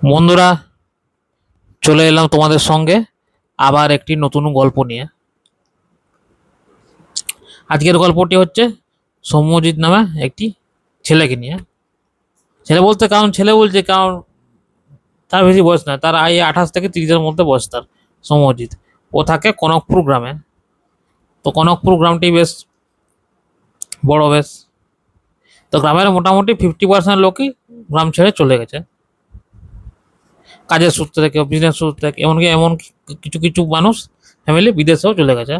বন্ধুরা, চলে এলাম তোমাদের সঙ্গে আবার একটি নতুন গল্প নিয়ে। আজকের গল্পটি হচ্ছে সৌম্যজিৎ নামে একটি ছেলেকে নিয়ে। ছেলে বলতে কারণ ছেলে বলছে কারণ তার বেশি বয়স না, তার 28 থেকে 30-এর মধ্যে বয়স তার। সৌম্যজিৎ, ও থাকে কনকপুর গ্রামে। তো কনকপুর গ্রামটি বেশ বড়, বেশ। তো গ্রামের মোটামুটি 50% লোকই গ্রাম ছেড়ে চলে গেছে কাজের সূত্রে, কেউ বিজনেস সূত্রে, এমন কিছু কিছু মানুষ ফ্যামিলি বিদেশেও চলে গেছে।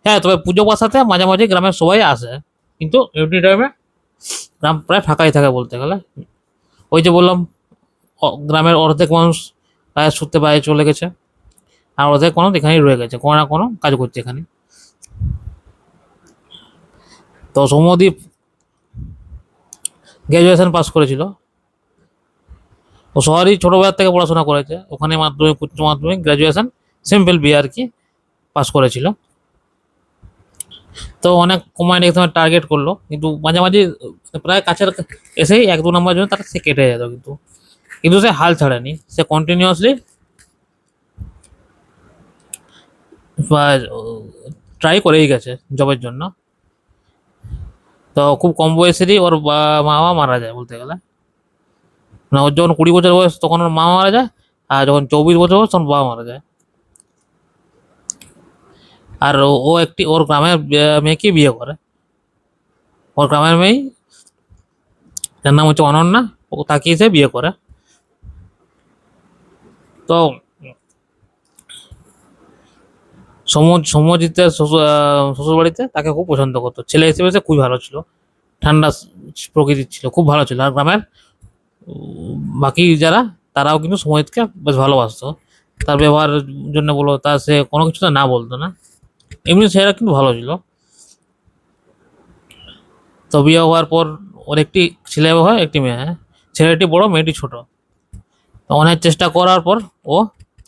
হ্যাঁ, তবে পুজো পাশাতে মাঝে মাঝে গ্রামের সবাই আসে, কিন্তু এমনি টাইমে গ্রাম প্রায় ফাঁকাই থাকে বলতে গেলে। ওই যে বললাম, গ্রামের অর্ধেক মানুষ কাজের সূত্রে বাইরে চলে গেছে, আর অর্ধেক মানুষ এখানেই রয়ে গেছে, কোনো না কোনো কাজ করছে এখানে। তো সৌম্যদীপ গ্র্যাজুয়েশন পাস করেছিল। ও শহরেই ছোটবেলা থেকে পড়াশোনা করেছে, ওখানে মাধ্যমিক, উচ্চ মাধ্যমিক, গ্র্যাজুয়েশন সিম্পল বিয়ে আর কি পাস করেছিল। তো অনেক কমান্ড এক্সামের টার্গেট করলো, কিন্তু মাঝে মাঝে প্রায় কাছের এসেই 1-2 নম্বরের জন্য তার সে কেটে যেত, কিন্তু কিন্তু সে হাল ছাড়েনি, সে কন্টিনিউয়াসলি ট্রাই করেই গেছে জবের জন্য। তো খুব কম বয়সেরই ওর মা বাবা মারা যায় বলতে গেলে। মানে ওর যখন 20 বছর বয়স তখন ওর মা মারা যায়, আর যখন 24 বছর বয়স তখন বাবা মারা যায়। আর ও একটি ওর গ্রামের মেয়েকে বিয়ে করে। ওর গ্রামের মেয়ে, যার নাম হচ্ছে অনন্যা, ও তাকিয়ে সে বিয়ে করে। তো সৌম্যজিতের শ্বশুর বাড়িতে তাকে খুব পছন্দ করতো, ছেলে হিসেবে সে খুবই ভালো ছিল, ঠান্ডা প্রকৃতির ছিল, খুব ভালো ছিল। আর গ্রামের বাকি যারা, তারাও কিন্তু সৌম্যজিৎকে বেশ ভালোবাসতো। তার ব্যবহারের জন্য বলো, তার সে কোনো কিছুতে না বলতো না, এমনি ছেলেরা কিন্তু ভালো ছিল। তো বিয়ে হওয়ার পর ওর একটি ছেলে হয়, একটি মেয়ে। হ্যাঁ, ছেলেটি বড়, মেয়েটি ছোট। তো অনেক চেষ্টা করার পর ও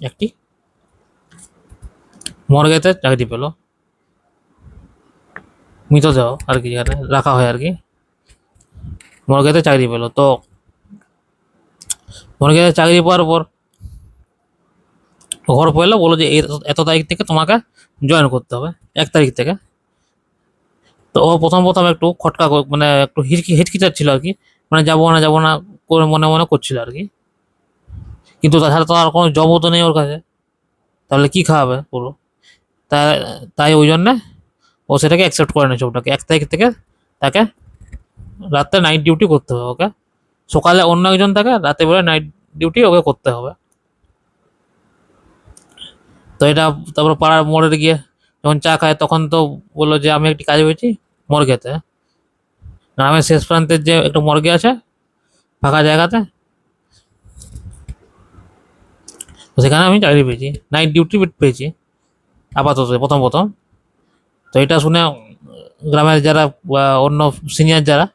একটি মর্গেতে চাকরি পেলো, মৃতদেহ আর কি যেখানে রাখা হয় আর কি, মর্গেতে চাকরি পেলো। তো মর্গেতে চাকরি পাওয়ার পর ঘর পেলো, বলো যে এত তারিখ থেকে তোমাকে জয়েন করতে হবে, 1 তারিখ থেকে। তো ও প্রথম প্রথম একটু খটকা মানে একটু হিচকিচাচ্ছিল আর কি, মানে যাবো না করে মনে মনে করছিল আর কি। কিন্তু তাছাড়া তো আর কোনো জবও তো নেই ওর কাছে, তাহলে কি খাওয়াবে পুরো। তাই তাই ওই জন্যে ও সেটাকে অ্যাকসেপ্ট করে নিয়েছে, ওটাকে 1 তারিখ থেকে তাকে রাত্রে নাইট ডিউটি করতে হবে ওকে। সকালে অন্য একজন থাকে, রাতে বেলা নাইট ডিউটি ওকে করতে হবে। তো এটা, তারপর পাড়ার মোড়ে গিয়ে যখন চা খায়, তখন তো বললো যে আমি একটি কাজ পেয়েছি মর্গেতে, গ্রামের শেষ প্রান্তের যে একটা মর্গে আছে ফাঁকা জায়গাতে, তো সেখানে আমি চাকরি পেয়েছি, নাইট ডিউটি পেয়েছি আপাতত প্রথম প্রথম। তো এটা শুনে গ্রামের যারা অন্য সিনিয়র যারা,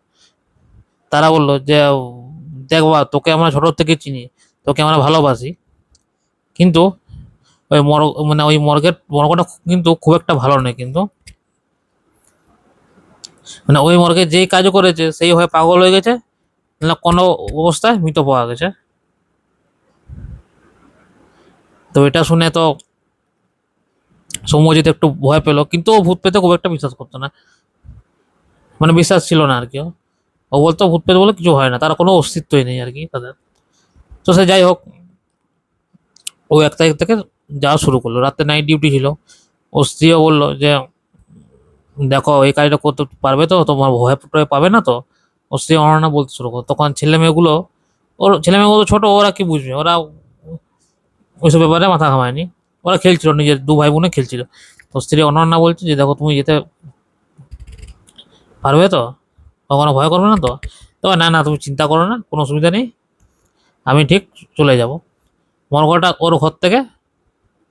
তারা বললো যে দেখ বাবা, তোকে আমরা ছোট থেকে চিনি, তোকে আমরা ভালোবাসি, কিন্তু ওই মানে ওই মর্গটা কিন্তু খুব একটা ভালো নয়, কিন্তু মানে ওই মর্গে যেই কাজ করেছে সেই হয় পাগল হয়ে গেছে, না কোনো অবস্থায় মৃত পাওয়া গেছে। তো এটা শুনে তো সৌম্যজিৎ একটু ভয় পেলো, কিন্তু ও ভূত পেতে খুব একটা বিশ্বাস করতো না, মানে বিশ্বাস ছিল না আর কি। ও বলতো ভূত পেতে বলে কিছু হয় না, তার কোনো অস্তিত্বই নেই আর কি তাদের। তো সে যাই হোক, ও 1 তারিখ থেকে যাওয়া শুরু করলো, রাতে নাইট ডিউটি ছিল। ও স্ত্রীও বললো যে দেখো এই কাজটা করতে পারবে তো, তোমার ভয় টয় পাবে না তো। ও স্ত্রী অনন্যা বলতে শুরু করো, তখন ছেলে মেয়েগুলো, ওর ছেলে মেয়েগুলো ছোট, ওরা কি বুঝবে, ওরা ওইসব ব্যাপারে মাথা ঘামায়নি, ওরা খেলছিল, নিজের দু ভাই বোনে খেলছিল। তো স্ত্রী অনন্যা বলছে যে দেখো তুমি যেতে পারবে তো, কখনো ভয় করবে না তো। তবে না না, তুমি চিন্তা করো না, কোনো অসুবিধা নেই, আমি ঠিক চলে যাব। মর্গটা ওর ঘর থেকে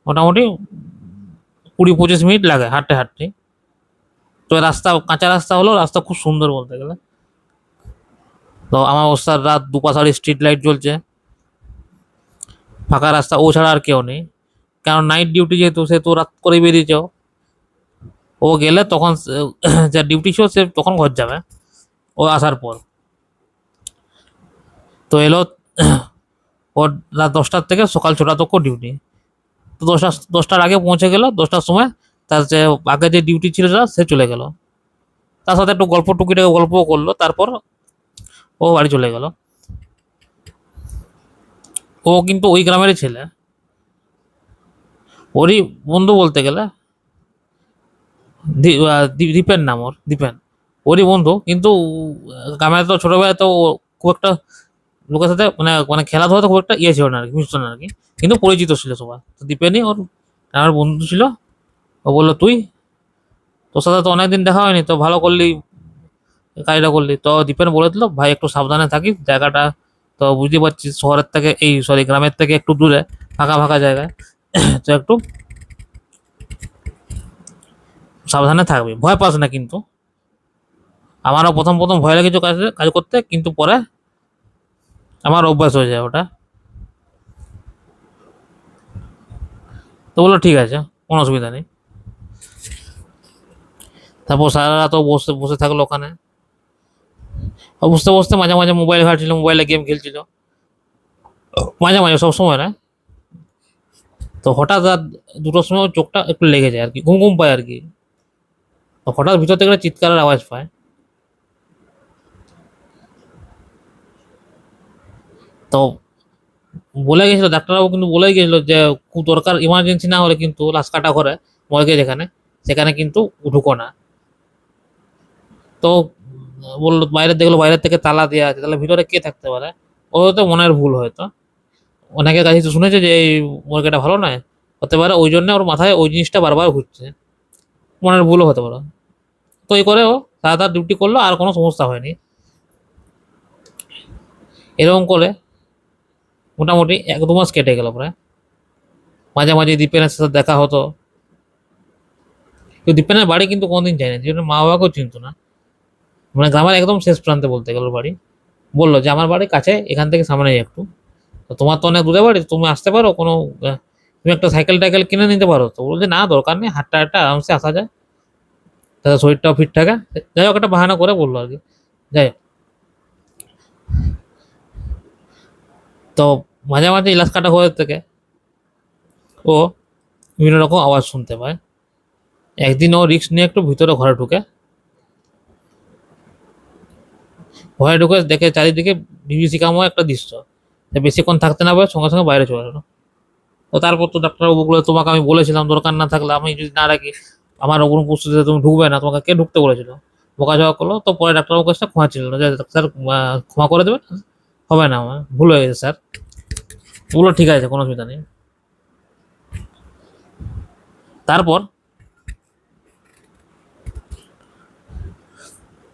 মোটামুটি 20-25 মিনিট লাগে হাঁটতে হাঁটতে। তো রাস্তা কাঁচা রাস্তা হলো, রাস্তা খুব সুন্দর বলতে গেলে। তো আমার অবস্থার রাত, দুপাশারি স্ট্রিট লাইট জ্বলছে, ফাঁকা রাস্তা, ও ছাড়া আর কেউ নেই। কারণ নাইট ডিউটি যেহেতু, সে তো রাত করে বেরিয়েছে। ও গেলে তখন যা ডিউটি ছিল সে তখন ঘর যাবে, ও আসার পর। তো এলো, ওর রাত 10টার থেকে সকাল 6টা তক ডিউটি। তো 10টার আগে পৌঁছে গেল, 10টার সময় তার যে আগে যে ডিউটি ছিল সে চলে গেল। তার সাথে একটু গল্প টুকিটাকে গল্পও করলো, তারপর ও বাড়ি চলে গেল। ও কিন্তু ওই গ্রামেরই ছেলে, ওরই বন্ধু বলতে গেলে। দীপেন নাম ওর, দীপেন ওরই বন্ধু। কিন্তু গ্রামে তো ছোটবেলায় তো ও খুব একটা লোকের সাথে মানে মানে খেলাধুলা তো খুব একটা ইয়ে ছিল না আর কি, মিশতো না আর কি, কিন্তু পরিচিত ছিল সবাই। তো দীপেনই ওর আমার বন্ধু ছিল। ও বললো তুই, তোর সাথে তো অনেকদিন দেখা হয়নি, তো ভালো করলি কাজটা করলি। তো দীপেন বলে দিল ভাই একটু সাবধানে থাকিস, জায়গাটা তো বুঝতে পারছিস শহরের থেকে এই সরি গ্রামের থেকে একটু দূরে, ফাঁকা ফাঁকা জায়গায়, তো একটু সাবধানে থাকবি, ভয় পাস না কিন্তু। আমারও প্রথম প্রথম ভয় লেগেছিল কাজ কাজ করতে, কিন্তু পরে আমার অভ্যাস হয়ে যায় ওটা। তো বললো ঠিক আছে, কোনো অসুবিধা নেই। তারপর সারা রাত ও বসে বসে থাকলো ওখানে। ও বসতে বসতে মাঝে মাঝে মোবাইল ঘাটছিল, মোবাইলে গেম খেলছিল, মাঝে মাঝে সব সময় না। তো হঠাৎ রাত 2টোর সময় ওর চোখটা একটু লেগে যায় আর কি, ঘুম ঘুম পায় আর কি। তো হঠাৎ ভিতর থেকে একটা চিৎকারের আওয়াজ পায়। তো বলে গেছিল ডাক্তারবাবু, কিন্তু বলে গেছিল যে খুব দরকার ইমার্জেন্সি না হলে কিন্তু লাশ কাটা করে মর্গে যেখানে, সেখানে কিন্তু ঢুকো না। তো বললো বাইরে, দেখলো বাইরের থেকে তালা দেওয়া আছে, তাহলে ভিতরে কে থাকতে পারে। ও হয়তো মনের ভুল হয়তো, অনেকের কাছে তো শুনেছে যে এই মুরগিটা ভালো নয়, হতে পারে ওই জন্য ওর মাথায় ওই জিনিসটা বারবার ঘুরছে, মনের ভুলও হতে পারে। তো এই করে ও সারা ডিউটি করলো, আর কোনো সমস্যা হয়নি। এরকম করে মোটামুটি 1-2 মাস কেটে গেল প্রায়। মাঝে মাঝে দীপেনের সাথে দেখা হতো। কিন্তু দীপেনের বাড়ি কিন্তু কোনোদিন যায়নি, দীপেনের মা বাবাকেও চিনতো না। মানে গ্রামের একদম শেষ প্রান্তে বলতে গেল বাড়ি। বললো যে আমার বাড়ি কাছে, এখান থেকে সামনে একটু, তো তোমার তো অনেক দূরে বাড়ি, তুমি আসতে পারো কোনো তুমি একটা সাইকেল টাইকেল কিনে নিতে পারো। তো বলছে না দরকার নেই, হাঁটতে হাঁটতে আরামসে আসা যায়, তাদের শরীরটাও ফিট থাকে। যাই হোক, একটা বাহানা করে বললো আর কি। যাই হোক, তো মাঝে মাঝে ইলাচ কাটা হয়ে থেকে ও বিভিন্ন রকম আওয়াজ শুনতে পায়। একদিন ও রিস্ক নিয়ে একটু ভিতরে ঘরে ঢুকে, ঘরে ঢুকে দেখে চারিদিকে বিভীষিকাময় একটা দৃশ্য। সে বেশিক্ষণ থাকতে না পারে, সঙ্গে সঙ্গে বাইরে চলে গেলো। তো তারপর তো ডাক্তারবাবু বলে তোমাকে আমি বলেছিলাম দরকার না থাকলে, আমি যদি না রাখি আমার অনুপস্থিতিতে তুমি ঢুকবে না, তোমাকে কে ঢুকতে বলেছিল। বকাঝকা করলো। তো পরে ডাক্তারবাবুর কাছে ক্ষমা ছিল যে স্যার ক্ষমা করে দেবেন, হবে না, আমার ভুল হয়ে গেছে স্যার। বললো ঠিক আছে, কোনো অসুবিধা নেই। তারপর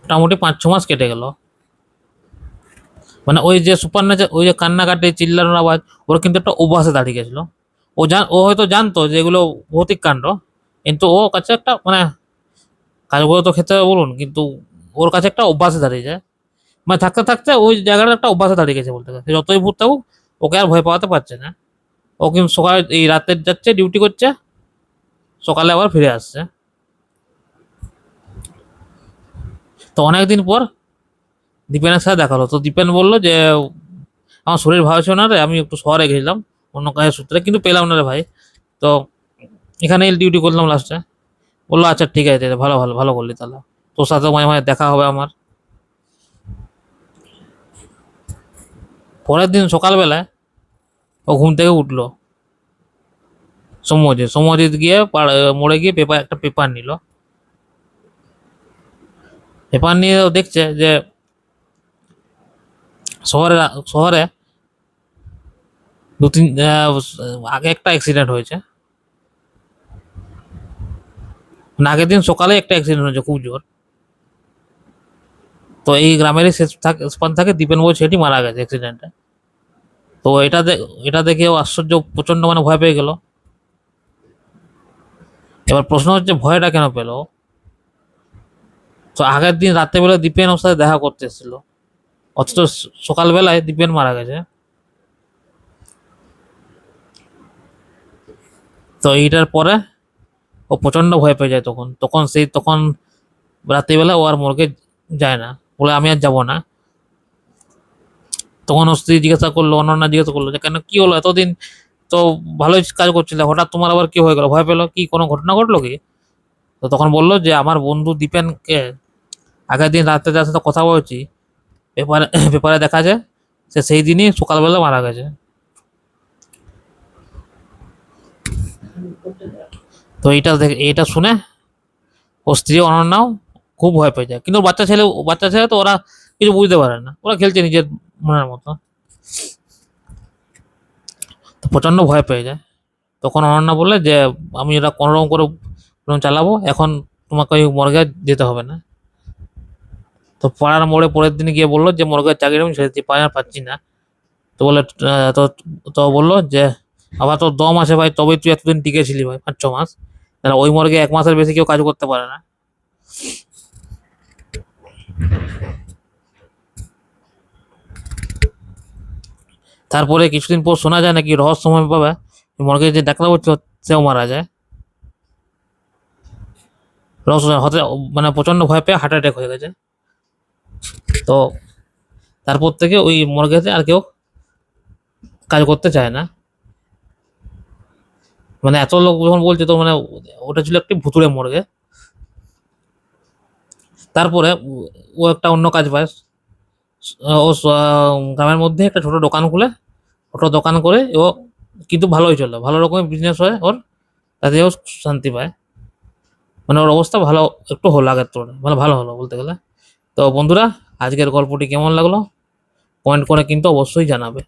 মোটামুটি 5-6 মাস কেটে গেল। মানে ওই যে সুপার নেচার, ওই যে কান্নাকাটি চিল্লানোর আওয়াজ, ওর কিন্তু একটা অভ্যাসে দাঁড়িয়ে গেছিল। ও হয়তো জানতো যে এগুলো ভৌতিক কাণ্ড, কিন্তু ও কাছে একটা মানে কাজগুলো তো খেতে হবে বলুন, কিন্তু ওর কাছে একটা অভ্যাসে দাঁড়িয়ে যায়। মানে থাকতে থাকতে ওই জায়গাটা একটা অভ্যাসে দাঁড়িয়ে গেছে বলতে গেলে। সে যতই ভূত থাকুক ওকে আর ভয় পাওয়াতে পারছে না। ও কিন্তু সকালে এই রাতে যাচ্ছে, ডিউটি করছে, সকালে আবার ফিরে আসছে। তো অনেকদিন পর দীপেনের সাথে দেখা হলো। তো দীপেন বললো যে আমার শরীর ভালো ছিল না রে, আমি একটু শহরে গেছিলাম অন্য কাজের সূত্রে, কিন্তু পেলাম না রে ভাই। তো এখানে ডিউটি করলাম লাস্টে। বললো আচ্ছা ঠিক আছে, ভালো ভালো ভালো করলি তাহলে, তোর সাথেও মাঝে মাঝে দেখা হবে আমার। পরের দিন সকালবেলায় ও ঘুম থেকে উঠলো, সমজিৎ গিয়ে মোড়ে গিয়ে একটা পেপার নিল। পেপার নিয়ে ও দেখছে যে শহরে শহরে 2-3 আগে একটা অ্যাক্সিডেন্ট হয়েছে। মানে আগের দিন সকালে একটা অ্যাক্সিডেন্ট হয়েছে খুব জোর। তো এই গ্রামেরই শেষ স্থান থাকে, দীপেন বউ সেটি মারা গেছে অ্যাক্সিডেন্টে। তো এটা দেখে ও আশ্চর্য, প্রচন্ড মানে ভয় পেয়ে গেল। এবার প্রশ্ন হচ্ছে ভয়টা কেন পেলো। তো আগের দিন রাত্রেবেলা দীপেন ওর সাথে দেখা করতে এসেছিল, অথচ সকালবেলায় দীপেন মারা গেছে। তো এইটার পরে ও প্রচন্ড ভয় পেয়ে যায়। তখন তখন সেই তখন রাত্রিবেলা ও আর মর্গে যায় না, বলে আমি আর যাব না। তখন ওর স্ত্রী জিজ্ঞাসা করলো, অনন্যা জিজ্ঞাসা করলো যে কেন, কি হলো, এতদিন তো ভালোই কাজ করছিলে, হঠাৎ তোমার আবার কি হয়ে গেল, ভয় পেলো কি, কোনো ঘটনা ঘটলো কি? তো তখন বললো যে আমার বন্ধু দীপেনকে আগের দিন রাতে যার সাথে কথা বলেছি, পেপারে পেপারে দেখা যায় সে সেই দিনই সকালবেলা মারা গেছে। তো এইটা শুনে ও স্ত্রী অনন্যাও খুব ভয় পেয়ে যায়, কিন্তু বাচ্চা ছেলে তো ওরা কিছু বুঝতে পারে না, ওরা খেলছে নিজের মনের মতো। তো প্রচন্ড ভয় পেয়ে যায়। তখন অনন্যা বললে যে আমি এটা কোনোরকম করে চালাবো, এখন তোমাকে ওই মর্গে যেতে হবে না। তো পাড়ার মোড়ে পরের দিন গিয়ে বললো যে মর্গের চাকরি আমি ছেড়েছি, পাই আর পাচ্ছি না। তো বলে তো তো বললো যে আবার তোর দম আছে ভাই, তবেই তুই এতদিন টিকেছিলি ভাই, 5-6 মাস। তাহলে ওই মর্গে 1 মাসের বেশি কেউ কাজ করতে পারে না। তারপরে কিছুদিন পর শোনা যায় নাকি রহস্যময় ভাবে মর্গে যে ডাক্তার হচ্ছে সেও মারা যায়। হতে মানে প্রচন্ড ভয় পেয়ে হার্ট অ্যাটাক হয়ে গেছে। তো তারপর থেকে ওই মর্গেতে আর কেউ কাজ করতে চায় না। মানে এত লোক যখন বলছে, তো মানে ওটা ছিল একটি ভুতুড়ে মর্গে। তারপরে ও একটা অন্য কাজ পায়। গ্রামের মধ্যে একটা ছোট দোকান খুলে, ছোট দোকান করে ও, কিন্তু ভালোই চলে, ভালো রকমের বিজনেস হয় ওর, তাতে ও শান্তি পায়। মানে ওর অবস্থা ভালো একটু হলো আগের তুলনায়, মানে ভালো হলো বলতে গেলে। তো বন্ধুরা, আজকের গল্পটি কেমন লাগলো কমেন্ট করে কিন্তু অবশ্যই জানাবে।